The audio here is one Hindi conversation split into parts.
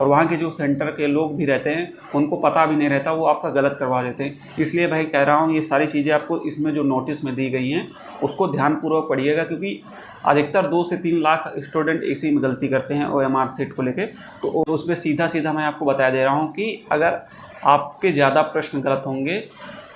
और वहाँ के जो सेंटर के लोग भी रहते हैं उनको पता भी नहीं रहता, वो आपका गलत करवा देते हैं। इसलिए भाई कह रहा हूँ ये सारी चीज़ें आपको इसमें जो नोटिस में दी गई हैं उसको ध्यानपूर्वक पढ़िएगा, क्योंकि अधिकतर 2 से 3 लाख स्टूडेंट इसी में गलती करते हैं OMR सेट को लेके। तो उसमें सीधा सीधा मैं आपको बता दे रहा हूँ कि अगर आपके ज़्यादा प्रश्न गलत होंगे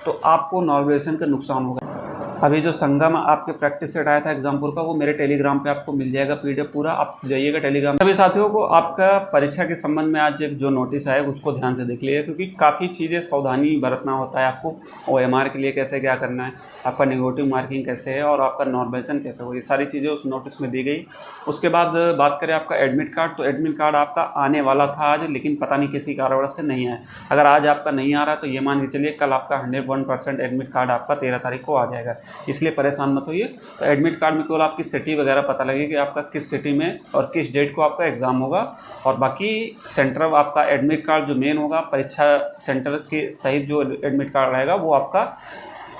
तो आपको नॉर्मलाइजेशन का नुकसान होगा। अभी जो संगम आपके प्रैक्टिस सेट आया था एग्जामपुर का, वो मेरे टेलीग्राम पे आपको मिल जाएगा PDF पूरा, आप जाइएगा टेलीग्राम। सभी साथियों को आपका परीक्षा के संबंध में आज एक जो नोटिस आया उसको ध्यान से देख लीजिए, क्योंकि काफ़ी चीज़ें सावधानी बरतना होता है आपको। OMR के लिए कैसे क्या करना है, आपका नेगेटिव मार्किंग कैसे है और आपका नॉर्मलाइजेशन कैसे हो, ये सारी चीज़ें उस नोटिस में दी गई। उसके बाद बात करें आपका एडमिट कार्ड, तो एडमिट कार्ड आपका आने वाला था आज, लेकिन पता नहीं किसी कारणवश से नहीं आया। अगर आज आपका नहीं आ रहा तो ये मान के चलिए कल आपका 101% एडमिट कार्ड आपका 13 तारीख को आ जाएगा, इसलिए परेशान मत होइए। तो एडमिट कार्ड में केवल आपकी सिटी वगैरह पता लगे कि आपका किस सिटी में और किस डेट को आपका एग्ज़ाम होगा, और बाकी सेंटर आपका एडमिट कार्ड जो मेन होगा परीक्षा सेंटर के सहित जो एडमिट कार्ड रहेगा वो आपका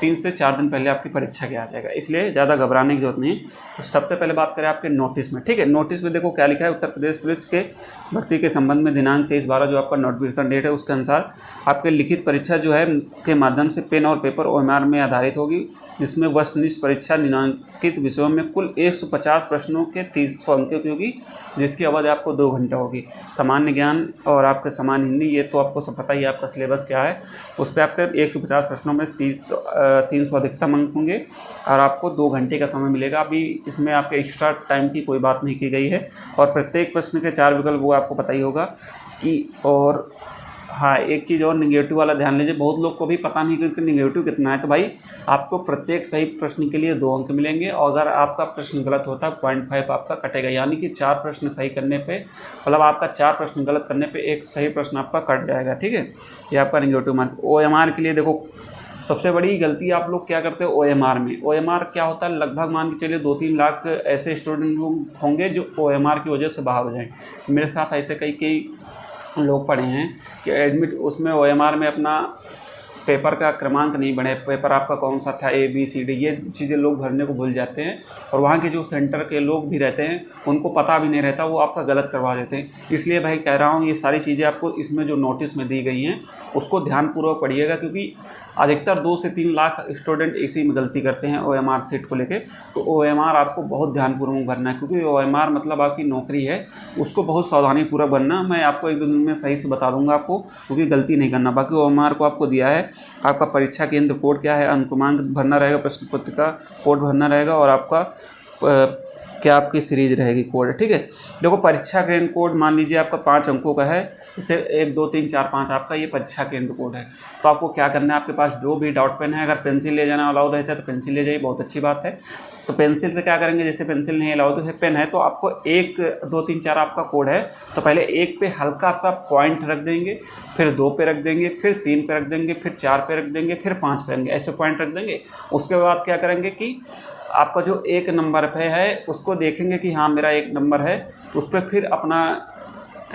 3 से 4 दिन पहले आपकी परीक्षा के आ जाएगा, इसलिए ज़्यादा घबराने की जरूरत नहीं। तो सबसे पहले बात करें आपके नोटिस में, ठीक है। नोटिस में देखो क्या लिखा है, उत्तर प्रदेश पुलिस के भर्ती के संबंध में दिनांक 23/12 जो आपका नोटिफिकेशन डेट है उसके अनुसार आपके लिखित परीक्षा जो है के माध्यम से पेन और पेपर OMR में आधारित होगी, जिसमें वस्तुनिष्ठ परीक्षा निम्नलिखित विषयों में कुल 150 प्रश्नों के 300 अंकों की होगी, जिसकी अवधि आपको 2 घंटा होगी। सामान्य ज्ञान और आपके सामान्य हिंदी, ये तो आपको सब पता ही है आपका सिलेबस क्या है। उस पर आपके 150 प्रश्नों में 300 अधिकतम अंक होंगे और आपको 2 घंटे का समय मिलेगा। अभी इसमें आपके एक्स्ट्रा टाइम की कोई बात नहीं की गई है, और प्रत्येक प्रश्न के 4 विकल्प वो आपको पता ही होगा कि। और हाँ, एक चीज़ और, निगेटिव वाला ध्यान लीजिए, बहुत लोग को भी पता नहीं कि निगेटिव कितना है। तो भाई आपको प्रत्येक सही प्रश्न के लिए 2 अंक मिलेंगे, और अगर आपका प्रश्न गलत होता है 0.5 आपका कटेगा, यानी कि 4 प्रश्न सही करने पे, मतलब आपका 4 प्रश्न गलत करने पे एक सही प्रश्न आपका कट जाएगा, ठीक है। ये आपका निगेटिव मार्क। OMR के लिए देखो सबसे बड़ी गलती आप लोग क्या करते हो OMR में। OMR क्या होता है, लगभग मान के चलिए 2-3 लाख ऐसे स्टूडेंट होंगे जो OMR की वजह से बाहर हो जाएं। मेरे साथ ऐसे कई लोग पढ़े हैं कि एडमिट उसमें OMR में अपना पेपर का क्रमांक नहीं बने, पेपर आपका कौन सा था ABCD, ये चीज़ें लोग भरने को भूल जाते हैं, और वहाँ के जो सेंटर के लोग भी रहते हैं उनको पता भी नहीं रहता, वो आपका गलत करवा देते हैं। इसलिए भाई कह रहा हूँ ये सारी चीज़ें आपको इसमें जो नोटिस में दी गई हैं उसको ध्यानपूर्वक पढ़िएगा, क्योंकि अधिकतर 2 से 3 लाख स्टूडेंट इसी में गलती करते हैं OMR सेट को लेके। तो OMR आपको बहुत ध्यानपूर्वक भरना है, क्योंकि OMR मतलब आपकी नौकरी है, उसको बहुत सावधानीपूर्वक भरना। मैं आपको 1-2 दिन में सही से बता दूंगा आपको, क्योंकि गलती नहीं करना। बाकी OMR को आपको दिया है, आपका परीक्षा केंद्र कोड क्या है, अंकमांक भरना रहेगा, प्रश्न पत्रिका कोड भरना रहेगा, और आपका क्या आपकी सीरीज रहेगी कोड, ठीक है। देखो परीक्षा केंद्र कोड मान लीजिए आपका 5 अंकों का है, इसे 1 2 3 4 5 आपका ये परीक्षा केंद्र कोड है। तो आपको क्या करना है, आपके पास जो भी डॉट पेन है, अगर पेंसिल ले जाना अलाउड रहता है तो पेंसिल ले जाइए, बहुत अच्छी बात है। तो पेंसिल से क्या करेंगे, जैसे पेंसिल नहीं अलाउड है, पेन है, तो आपको 1 2 3 4 आपका कोड है, तो पहले 1 पे हल्का सा पॉइंट रख देंगे, फिर 2 पे रख देंगे, फिर 3 पे रख देंगे, फिर 4 पे रख देंगे, फिर 5 पे रखेंगे, ऐसे पॉइंट रख देंगे। उसके बाद क्या करेंगे कि आपका जो 1 नंबर पे है उसको देखेंगे कि हाँ मेरा 1 नंबर है, तो उस पर फिर अपना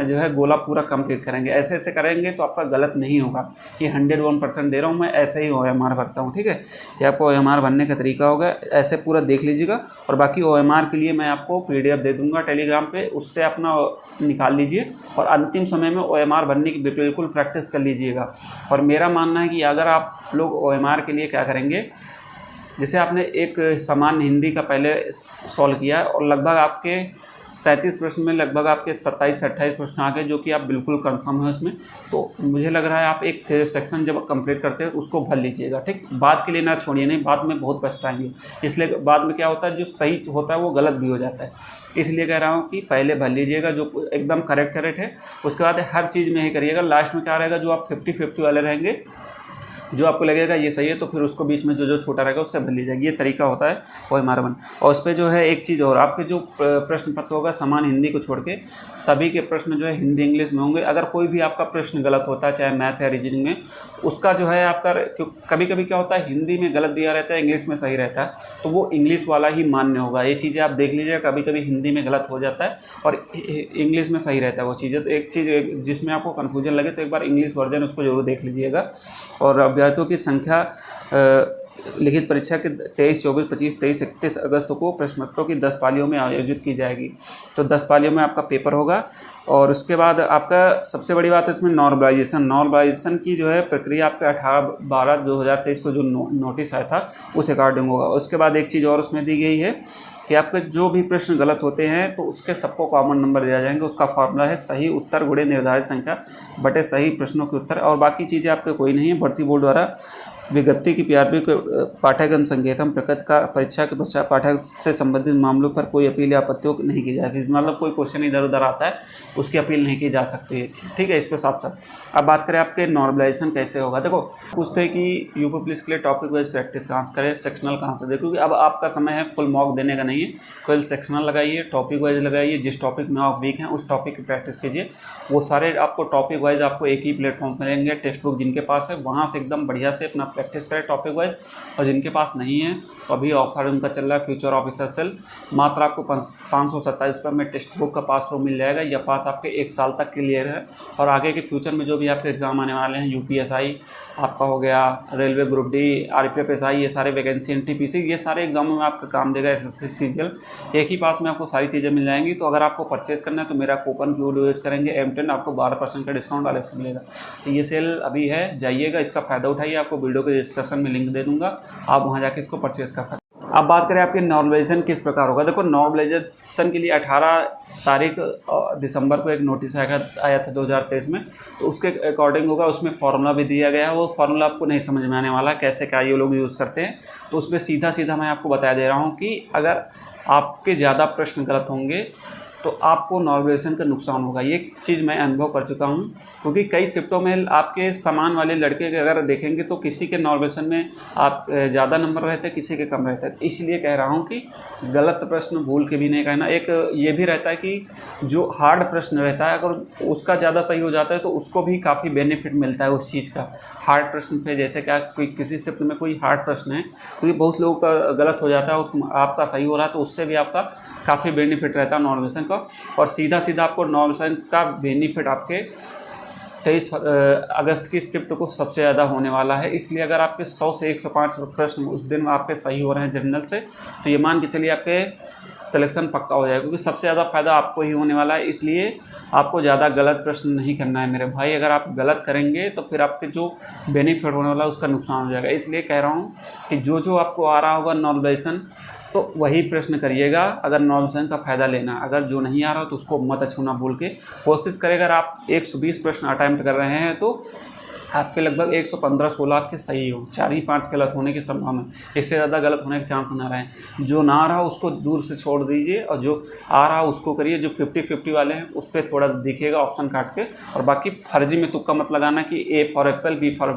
जो है गोला पूरा कंप्लीट करेंगे। ऐसे ऐसे करेंगे तो आपका गलत नहीं होगा। ये 101% दे रहा हूँ मैं, ऐसे ही OMR भरता हूँ, ठीक है। ये आपको OMR भरने का तरीका होगा, ऐसे पूरा देख लीजिएगा। और बाकी OMR के लिए मैं आपको PDF दे दूँगा टेलीग्राम पे, उससे अपना निकाल लीजिए, और अंतिम समय में OMR भरने की बिल्कुल प्रैक्टिस कर लीजिएगा। और मेरा मानना है कि अगर आप लोग OMR के लिए क्या करेंगे, जैसे आपने एक सामान्य हिंदी का पहले सॉल्व किया और लगभग आपके 37 प्रश्न में लगभग आपके 27 से 28 प्रश्न आ गए, जो कि आप बिल्कुल कंफर्म है उसमें। तो मुझे लग रहा है आप एक सेक्शन जब कंप्लीट करते हैं तो उसको भर लीजिएगा, ठीक। बाद के लिए ना छोड़िए, नहीं बाद में बहुत पछताएंगे। इसलिए बाद में क्या होता है, जो सही होता है वो गलत भी हो जाता है। इसलिए कह रहा हूँ कि पहले भर लीजिएगा जो एकदम करेक्ट है, उसके बाद हर चीज़ में ही करिएगा। लास्ट में क्या रहेगा, जो आप 50-50 वाले रहेंगे, जो आपको लगेगा ये सही है तो फिर उसको बीच में जो छोटा रहेगा उससे भर लीजिएगा। ये तरीका होता है OMR 1। और उस पर जो है एक चीज़ और, आपके जो प्रश्न पत्र होगा सामान्य हिंदी को छोड़ के सभी के प्रश्न जो है हिंदी इंग्लिश में होंगे। अगर कोई भी आपका प्रश्न गलत होता है, चाहे मैथ या रीजनिंग में, उसका जो है आपका कभी कभी क्या होता है हिंदी में गलत दिया रहता है, इंग्लिश में सही रहता है, तो वो इंग्लिश वाला ही मान्य होगा। ये चीज़ें आप देख लीजिएगा, कभी कभी हिंदी में गलत हो जाता है और इंग्लिश में सही रहता है वो चीज़ें। तो एक चीज़ जिसमें आपको कन्फ्यूजन लगे तो एक बार इंग्लिश वर्जन उसको जरूर देख लीजिएगा। और अभ्यर्थियों की संख्या लिखित परीक्षा के 23, 24, 25, 23, 31 अगस्त को प्रश्नपत्रों की 10 पालियों में आयोजित की जाएगी। तो 10 पालियों में आपका पेपर होगा। और उसके बाद आपका सबसे बड़ी बात है इसमें नॉर्मलाइजेशन की जो है प्रक्रिया आपका 18/12/2023 को जो नोटिस आया था उस अकॉर्डिंग होगा। उसके बाद एक चीज़ और उसमें दी गई है कि आपके जो भी प्रश्न गलत होते हैं तो उसके सबको कॉमन नंबर दिया जाएंगे। उसका फॉर्मूला है सही उत्तर गुणे निर्धारित संख्या बटे सही प्रश्नों के उत्तर, और बाकी चीज़ें आपके कोई नहीं है। भर्ती बोर्ड द्वारा विज्ञप्ति की PRB के पाठ्यक्रम संकेतन प्रकृति का परीक्षा के पश्चात पाठ्यक्रम से संबंधित मामलों पर कोई अपील या आपत्तियों नहीं की जाएगी। मतलब कोई क्वेश्चन इधर उधर आता है उसकी अपील नहीं की जा सकती है, ठीक है। इस पर साथ अब बात करें आपके नॉर्मलाइजेशन कैसे होगा। देखो पूछते हैं कि यूपी पुलिस के लिए टॉपिक वाइज प्रैक्टिस कहाँ से करें, सेक्शनल कहाँ से। देखो कि अब आपका समय है फुल मॉक देने का नहीं है, कोई सेक्शनल लगाइए, टॉपिक वाइज लगाइए। जिस टॉपिक में आप वीक हैं उस टॉपिक की प्रैक्टिस कीजिए। वो सारे आपको टॉपिक वाइज आपको एक ही प्लेटफॉर्म पर मिलेंगे, टेक्स्ट बुक जिनके पास है वहाँ से एकदम बढ़िया से अपना प्रैक्टिस करें टॉपिक वाइज। और जिनके पास नहीं है तो अभी ऑफर उनका चल रहा है फ्यूचर ऑफिसर सेल, मात्र आपको 527 रुपये में टेक्स्ट बुक का पास प्रूफ मिल जाएगा। यह पास आपके 1 साल तक क्लियर है। और आगे के फ्यूचर में जो भी आपके एग्जाम आने वाले हैं, UPSI आपका हो गया, रेलवे ग्रुप D, RPFSI, ये सारे वैकेंसी, NTPC, ये सारे एग्जामों में आपका काम देगा। SSC CGL एक ही पास में आपको सारी चीज़ें मिल जाएंगी। तो अगर आपको परचेस करना है तो मेरा कूपन कोड यूज करेंगे M10, आपको 12% का डिस्काउंट अलग से मिलेगा। तो ये सेल अभी है, जाइएगा, इसका फ़ायदा उठाइए। आपको वीडियो के डिस्क्रिप्शन में लिंक दे दूँगा, आप वहाँ जाके इसको परचेस कर सकते हैं। अब बात करें आपके नॉर्मलाइजेशन किस प्रकार होगा। देखो नॉर्मलाइजेशन के लिए 18 तारीख दिसंबर को एक नोटिस आया था 2023 में, तो उसके अकॉर्डिंग होगा। उसमें फार्मूला भी दिया गया है। वो फार्मूला आपको नहीं समझ में आने वाला कैसे क्या ये लोग यूज़ करते हैं। तो उसमें सीधा सीधा मैं आपको बता दे रहा हूँ कि अगर आपके ज़्यादा प्रश्न गलत होंगे तो आपको नॉर्मलाइजेशन का नुकसान होगा। ये चीज़ मैं अनुभव कर चुका हूँ, क्योंकि कई शिफ्टों में आपके समान वाले लड़के के अगर देखेंगे तो किसी के नॉर्मलाइजेशन में आप ज़्यादा नंबर रहते हैं, किसी के कम रहते हैं। इसलिए कह रहा हूँ कि गलत प्रश्न भूल के भी नहीं कहना। एक ये भी रहता है कि जो हार्ड प्रश्न रहता है अगर उसका ज़्यादा सही हो जाता है तो उसको भी काफ़ी बेनिफिट मिलता है उस चीज़ का। हार्ड प्रश्न पे जैसे क्या कोई किसी शिफ्ट में कोई हार्ड प्रश्न है, क्योंकि बहुत लोगों का गलत हो जाता है और आपका सही हो रहा है, तो उससे भी आपका काफ़ी बेनिफिट रहता है नॉर्मलाइजेशन। और सीधा सीधा आपको नॉर्मलाइजेशन का बेनिफिट आपके 23 अगस्त की शिफ्ट को सबसे ज़्यादा होने वाला है। इसलिए अगर आपके 100 से 105 प्रश्न उस दिन आपके सही हो रहे हैं जनरल से, तो ये मान के चलिए आपके सिलेक्शन पक्का हो जाएगा, क्योंकि सबसे ज़्यादा फ़ायदा आपको ही होने वाला है। इसलिए आपको ज़्यादा गलत प्रश्न नहीं करना है मेरे भाई। अगर आप गलत करेंगे तो फिर आपके जो बेनिफिट होने वाला है उसका नुकसान हो जाएगा। इसलिए कह रहा हूँ कि जो आपको आ रहा होगा नॉर्मलाइजेशन तो वही प्रश्न करिएगा अगर नॉर्मलाइजेशन का फ़ायदा लेना। अगर जो नहीं आ रहा तो उसको मत अछूना भूल के कोशिश करें। अगर आप 120 प्रश्न अटैम्प्ट कर रहे हैं तो आपके लगभग 115-16 आपके सही हो, 4 ही 5 गलत होने की संभावना, इससे ज़्यादा गलत होने के चांस ना रहें। जो ना आ रहा उसको दूर से छोड़ दीजिए और जो आ रहा उसको करिए। जो 50-50 वाले हैं उस पर थोड़ा दिखेगा ऑप्शन काट के, और बाकी फर्जी में तुक्का मत लगाना कि A for Apple B for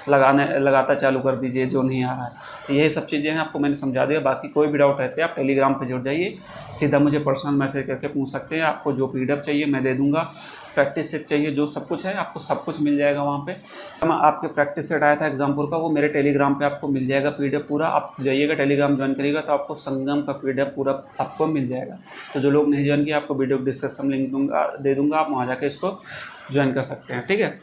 लगाता चालू कर दीजिए जो नहीं आ रहा है। तो यही सब चीज़ें हैं, आपको मैंने समझा दिया। बाकी कोई भी डाउट रहते हैं आप टेलीग्राम पर जुड़ जाइए, सीधा मुझे पर्सनल मैसेज करके पूछ सकते हैं। आपको जो PDF चाहिए मैं दे दूँगा, प्रैक्टिस सेट चाहिए, जो सब कुछ है आपको सब कुछ मिल जाएगा वहाँ पे। मैं आपके प्रैक्टिस सेट आया था एग्जामपुर का, वो मेरे टेलीग्राम पे आपको मिल जाएगा PDF पूरा। आप जाइएगा टेलीग्राम ज्वाइन करिएगा तो आपको संगम का PDF पूरा आपको मिल जाएगा। तो जो लोग नहीं ज्वाइन किए आपको वीडियो डिस्क्रिप्शन लिंक दे दूँगा, आप वहाँ जाके इसको ज्वाइन कर सकते हैं, ठीक है।